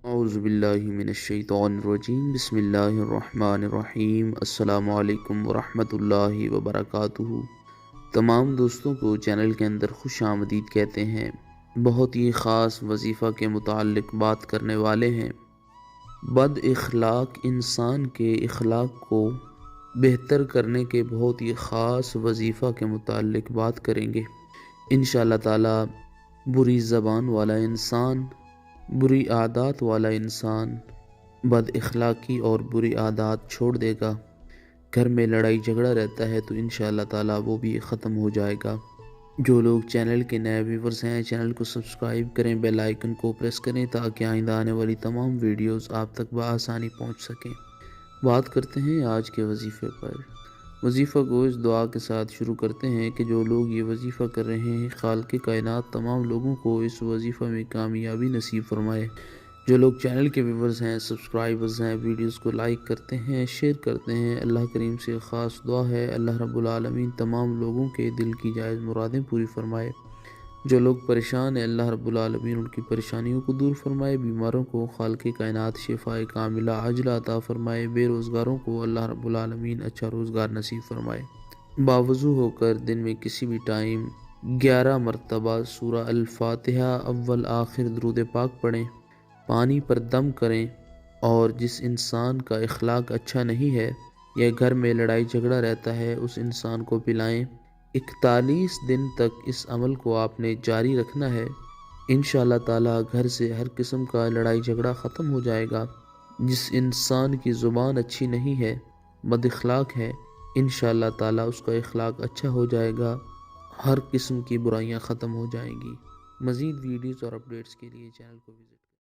اعوذ باللہ من الشیطان الرجیم بسم اللہ الرحمن الرحیم السلام علیکم ورحمۃ اللہ وبرکاتہ۔ تمام دوستوں کو چینل کے اندر خوش آمدید کہتے ہیں۔ بہت ہی خاص وظیفہ کے متعلق بات کرنے والے ہیں۔ بد اخلاق انسان کے اخلاق کو بہتر کرنے کے بہت ہی خاص وظیفہ کے متعلق بات کریں گے انشاءاللہ تعالی۔ بری زبان والا انسان، بری عادات والا انسان بد اخلاقی اور بری عادات چھوڑ دے گا، گھر میں لڑائی جھگڑا رہتا ہے تو انشاءاللہ تعالی وہ بھی ختم ہو جائے گا۔ جو لوگ چینل کے نئے ویورز ہیں، چینل کو سبسکرائب کریں، بیل آئیکن کو پریس کریں تاکہ آئندہ آنے والی تمام ویڈیوز آپ تک بآسانی پہنچ سکیں۔ بات کرتے ہیں آج کے وظیفے پر۔ وظیفہ کو اس دعا کے ساتھ شروع کرتے ہیں کہ جو لوگ یہ وظیفہ کر رہے ہیں، خالق کائنات تمام لوگوں کو اس وظیفہ میں کامیابی نصیب فرمائے۔ جو لوگ چینل کے ویورز ہیں، سبسکرائبرز ہیں، ویڈیوز کو لائک کرتے ہیں، شیئر کرتے ہیں، اللہ کریم سے خاص دعا ہے اللہ رب العالمین تمام لوگوں کے دل کی جائز مرادیں پوری فرمائے۔ جو لوگ پریشان ہیں، اللہ رب العالمین ان کی پریشانیوں کو دور فرمائے۔ بیماروں کو خالق کائنات شفائے کاملہ عاجلہ عطا فرمائے۔ بے روزگاروں کو اللہ رب العالمین اچھا روزگار نصیب فرمائے۔ باوضو ہو کر دن میں کسی بھی ٹائم 11 مرتبہ سورہ الفاتحہ اول آخر درود پاک پڑھیں، پانی پر دم کریں، اور جس انسان کا اخلاق اچھا نہیں ہے یا گھر میں لڑائی جھگڑا رہتا ہے اس انسان کو پلائیں۔ 41 دن تک اس عمل کو آپ نے جاری رکھنا ہے۔ انشاءاللہ تعالی گھر سے ہر قسم کا لڑائی جھگڑا ختم ہو جائے گا۔ جس انسان کی زبان اچھی نہیں ہے، بد اخلاق ہے، انشاءاللہ تعالی اس کا اخلاق اچھا ہو جائے گا، ہر قسم کی برائیاں ختم ہو جائیں گی۔ مزید ویڈیوز اور اپڈیٹس کے لیے چینل کو وزٹ